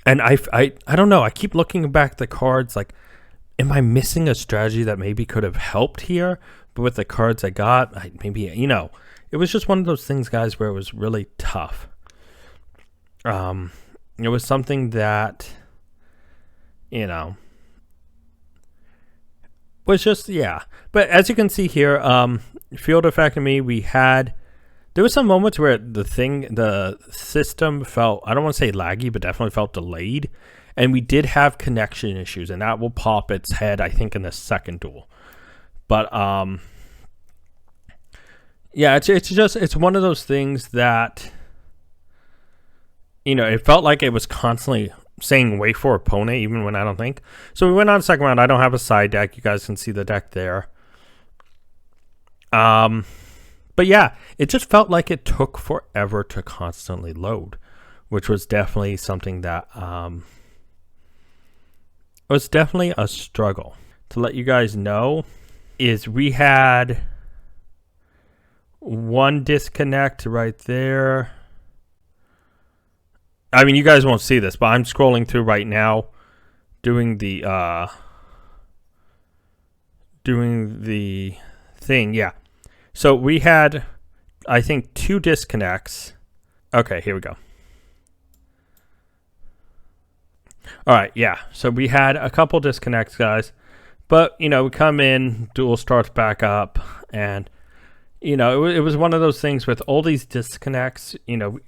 And I don't know. I keep looking back at the cards, like, am I missing a strategy that maybe could have helped here? But with the cards I got, maybe, you know, it was just one of those things, guys, where it was really tough. It was something that, you know, was just, yeah. But as you can see here, Field Effect and me, there was some moments where the system felt, I don't want to say laggy, but definitely felt delayed. And we did have connection issues, and that will pop its head, I think, in the second duel. But, yeah, it's one of those things that, you know, it felt like it was constantly saying wait for opponent, even when I don't think. So we went on second round. I don't have a side deck. You guys can see the deck there. But yeah, it just felt like it took forever to constantly load, which was definitely something that was definitely a struggle. To let you guys know, is we had one disconnect right there. I mean, you guys won't see this, but I'm scrolling through right now, doing the thing. Yeah. So we had, I think, 2 disconnects. Okay, here we go. All right, yeah. So we had a couple disconnects, guys. But, you know, we come in, duel starts back up, and, you know, it was one of those things with all these disconnects, you know,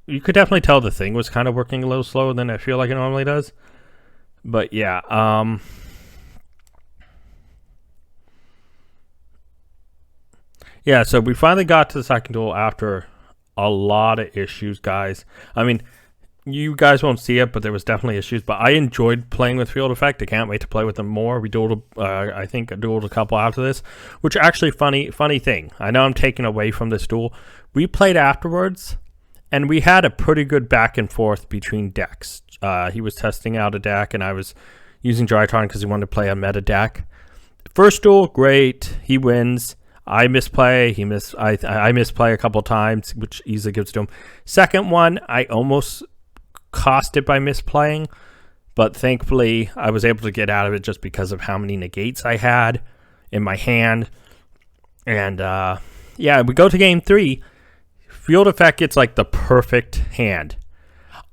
you could definitely tell the thing was kind of working a little slower than I feel like it normally does. But yeah, yeah, so we finally got to the second duel after a lot of issues, guys. I mean, you guys won't see it, but there was definitely issues. But I enjoyed playing with Field Effect. I can't wait to play with them more. We dueled, I think, dueled a couple after this, which actually funny thing. I know I'm taking away from this duel. We played afterwards, and we had a pretty good back and forth between decks. He was testing out a deck, and I was using Drytron because he wanted to play a meta deck. First duel, great. He wins. I misplay. I misplay a couple times, which easily gives to him. Second one, I almost cost it by misplaying, but thankfully I was able to get out of it just because of how many negates I had in my hand. And yeah, we go to game 3. Field Effect gets like the perfect hand.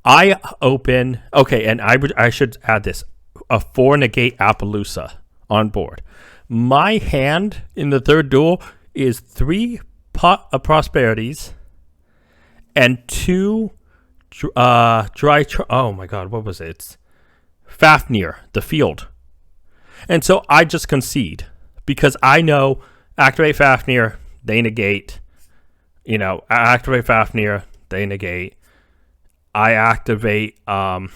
I open, okay, and I should add this, a 4 negate Appaloosa on board. My hand in the third duel is 3 Pot of Prosperities and 2 oh my god, what was it? It's Fafnir, the field. And so I just concede because I know activate Fafnir, they negate. You know, I activate Fafnir, they negate. I activate no,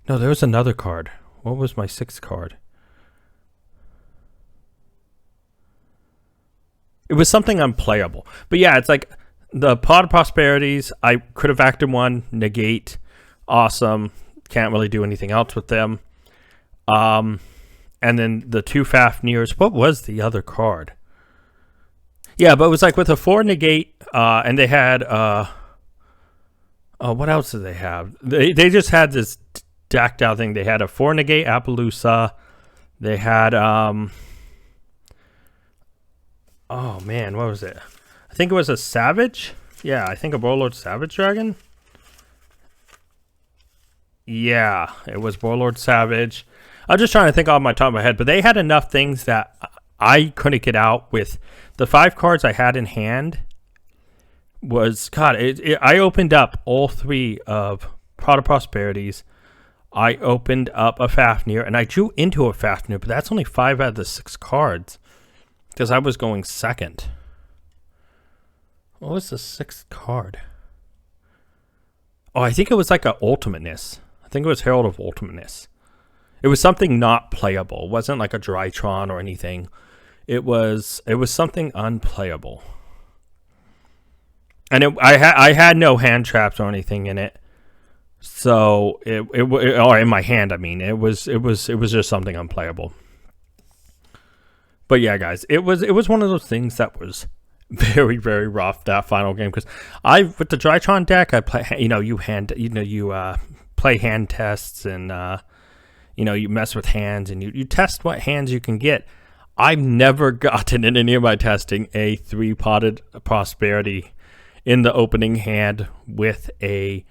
there was another card. What was my 6th card? It was something unplayable. But yeah, it's like the Pot of Prosperities, I could have acted one, negate, awesome. Can't really do anything else with them. And then the 2 Fafnirs. What was the other card? Yeah, but it was like with a 4 negate, and they had what else did they have? They just had this decked out thing. They had a 4 negate Appaloosa. They had oh man, what was it? I think it was a Savage. Yeah, I think a Warlord Savage Dragon. Yeah, it was Warlord Savage. I'm just trying to think off my top of my head, but they had enough things that I couldn't get out with the 5 cards I had in hand. Was God, I opened up all 3 of Pot of Prosperities. I opened up a Fafnir, and I drew into a Fafnir, but that's only 5 out of the 6 cards because I was going second. What was the 6th card? Oh, I think it was like a Ultimateness. I think it was Herald of Ultimateness. It was something not playable. It wasn't like a Drytron or anything. It was something unplayable. And I had no hand traps or anything in it. So or in my hand, I mean, it was just something unplayable. But yeah, guys, it was one of those things that was very, very rough, that final game, because with the Drytron deck, I play, you play hand tests, and you mess with hands, and you test what hands you can get. I've never gotten in any of my testing a 3-potted Prosperity in the opening hand with I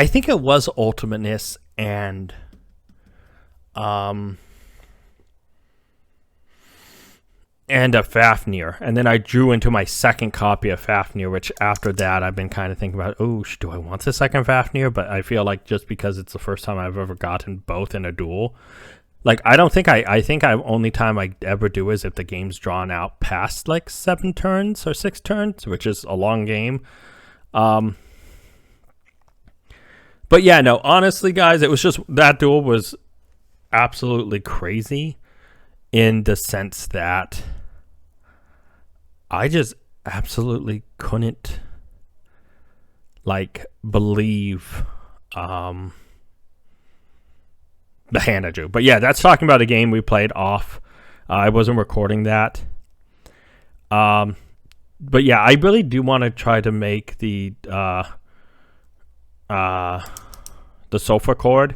think it was Ultimateness and a Fafnir, and then I drew into my second copy of Fafnir, which after that I've been kind of thinking about, do I want the second Fafnir? But I feel like just because it's the first time I've ever gotten both in a duel, like I think only time I ever do is if the game's drawn out past like 7 turns or 6 turns, which is a long game. But yeah, no, honestly, guys, it was just, that duel was absolutely crazy in the sense that I just absolutely couldn't believe the hand I drew. But yeah, that's talking about a game we played off. I wasn't recording that. But yeah, I really do want to try to make the sofa chord.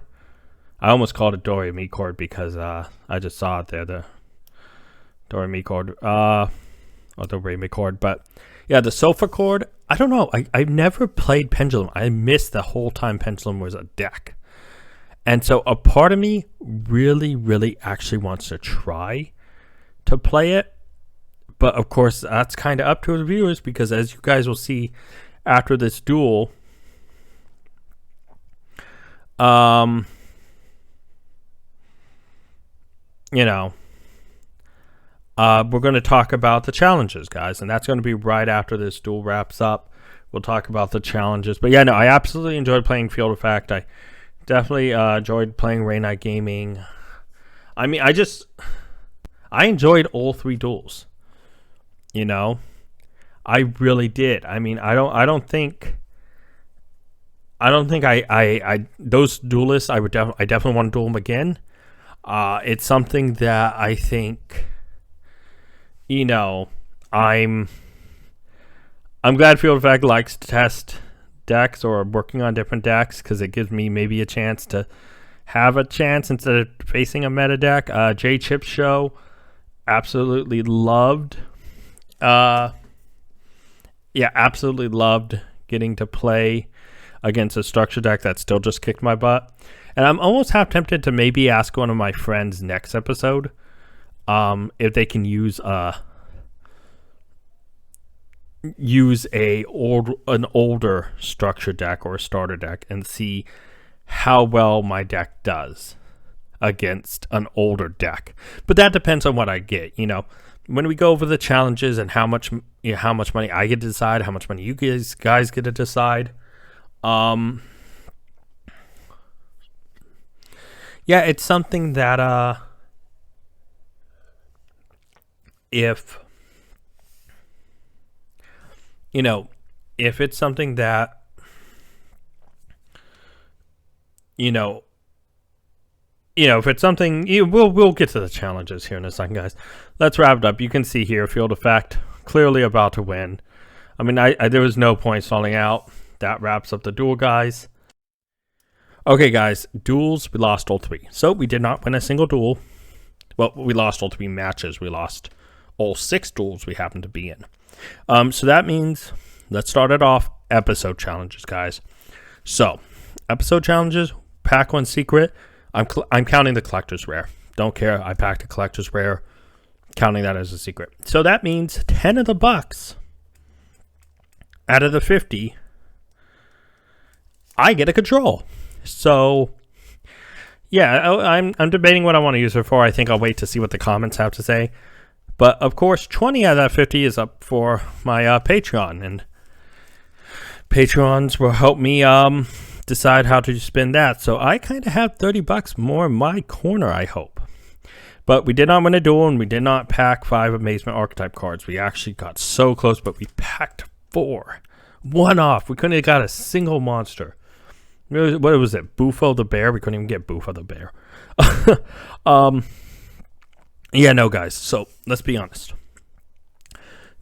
I almost called it Do-Re-Mi chord because I just saw it there, the Do-Re-Mi chord, or the Re-Mi chord. But yeah, the sofa chord, I don't know. I've never played Pendulum. I missed the whole time Pendulum was a deck. And so a part of me really, really actually wants to try to play it. But of course, that's kind of up to the viewers, because as you guys will see after this duel, we're going to talk about the challenges, guys, and that's going to be right after this duel wraps up. We'll talk about the challenges. But yeah, no, I absolutely enjoyed playing Field of Fact. I definitely enjoyed playing Ray Night Gaming. I mean, I enjoyed all 3 duels. I really did. I mean, I don't think I those duelists, I definitely want to duel them again. It's something that I think, I'm glad Field of Fact likes to test decks or working on different decks, because it gives me maybe a chance to have a chance instead of facing a meta deck. J Chip Show, absolutely loved. Absolutely loved getting to play against a structure deck that still just kicked my butt. And I'm almost half tempted to maybe ask one of my friends next episode if they can use an older structure deck or a starter deck and see how well my deck does against an older deck. But that depends on what I get. When we go over the challenges and how much money I get to decide, how much money you guys get to decide. Yeah, it's something that if it's something that if it's something, we'll get to the challenges here in a second, guys. Let's wrap it up. You can see here, Field of Fact clearly about to win. I mean, there was no points falling out. That wraps up the duel, guys. Okay, guys, duels, we lost all 3. So we did not win a single duel. Well, we lost all 3 matches. We lost all 6 duels we happened to be in. So that means, let's start it off, episode challenges, guys. So, episode challenges, pack 1 secret. I'm counting the collector's rare. Don't care, I packed a collector's rare. Counting that as a secret. So that means 10 of the bucks out of the 50, I get a control. So, yeah, I'm debating what I want to use it for. I think I'll wait to see what the comments have to say. But, of course, 20 out of that 50 is up for my Patreon. And Patrons will help me decide how to spend that. So I kind of have 30 bucks more in my corner, I hope. But we did not win a duel, and we did not pack 5 Amazement Archetype cards. We actually got so close, but we packed 4. One off. We couldn't have got a single monster. What was it? Bufo the Bear? We couldn't even get Bufo the Bear. Yeah, no, guys. So let's be honest.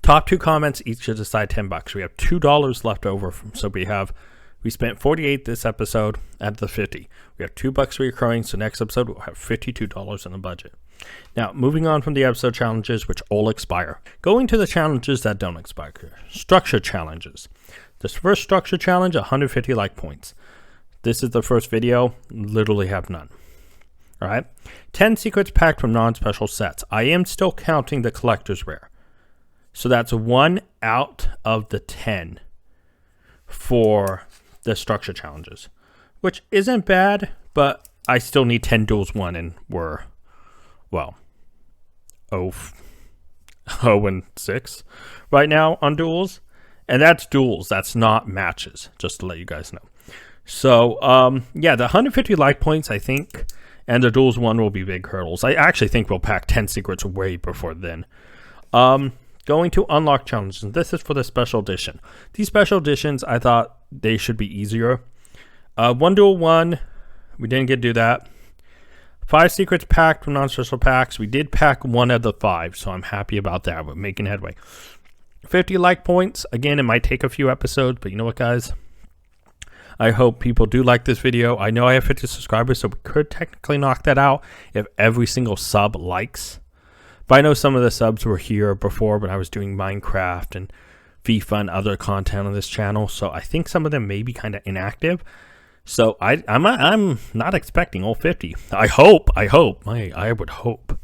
Top 2 comments each should decide $10. We have $2 left over. So we spent 48 this episode at the 50. We have $2 recurring. So next episode we'll have $52 in the budget. Now, moving on from the episode challenges, which all expire. Going to the challenges that don't expire. Structure challenges. This first structure challenge, 150 like points. This is the first video. Literally have none. All right. 10 secrets packed from non-special sets. I am still counting the collector's rare. So that's 1 out of the 10 for the structure challenges, which isn't bad, but I still need 10 duels won, and we're, well, 0-6 right now on duels. And that's duels. That's not matches, just to let you guys know. So, yeah, the 150 like points, I think, and the duels won will be big hurdles. I actually think we'll pack 10 secrets way before then. Going to unlock challenges. This is for the special edition. These special editions, I thought they should be easier. 1 duel 1, we didn't get to do that. 5 secrets packed from non-special packs. We did pack 1 of the 5, so I'm happy about that. We're making headway. 50 like points. Again, it might take a few episodes, but you know what, guys? I hope people do like this video. I know I have 50 subscribers, so we could technically knock that out if every single sub likes. But I know some of the subs were here before when I was doing Minecraft and FIFA and other content on this channel, so I think some of them may be kind of inactive. So I'm not expecting all 50. I would hope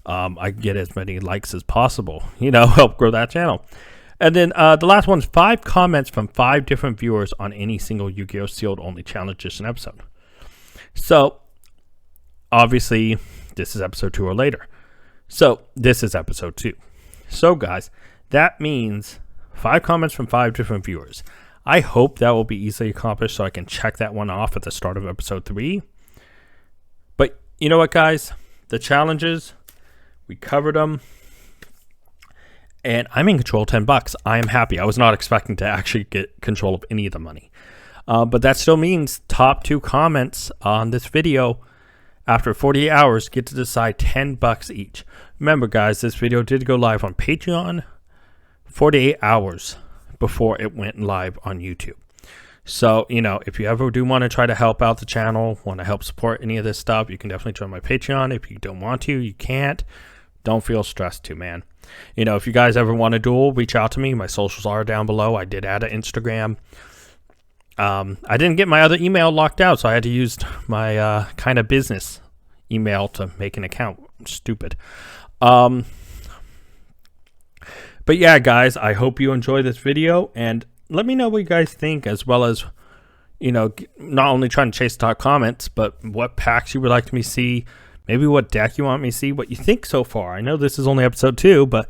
I get as many likes as possible, help grow that channel. And then the last one's 5 comments from 5 different viewers on any single Yu-Gi-Oh! Sealed Only Challenge Edition episode. So, obviously, this is episode 2 or later. So, this is episode 2. So, guys, that means 5 comments from 5 different viewers. I hope that will be easily accomplished so I can check that one off at the start of episode 3. But, you know what, guys? The challenges, we covered them. And I'm in control of $10. I am happy. I was not expecting to actually get control of any of the money. But that still means top 2 comments on this video after 48 hours get to decide $10 each. Remember, guys, this video did go live on Patreon 48 hours before it went live on YouTube. So, if you ever do want to try to help out the channel, want to help support any of this stuff, you can definitely join my Patreon. If you don't want to, you can't. Don't feel stressed too, man. If you guys ever want a duel, reach out to me. My socials are down below. I did add an Instagram. I didn't get my other email locked out, so I had to use my kind of business email to make an account. Stupid. But yeah, guys, I hope you enjoy this video, and let me know what you guys think, as well as, not only trying to chase top comments, but what packs you would like me to see. Maybe what deck you want me to see, what you think so far. I know this is only episode 2, but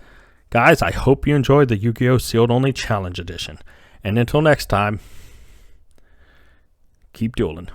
guys, I hope you enjoyed the Yu-Gi-Oh! Sealed Only Challenge Edition. And until next time, keep dueling.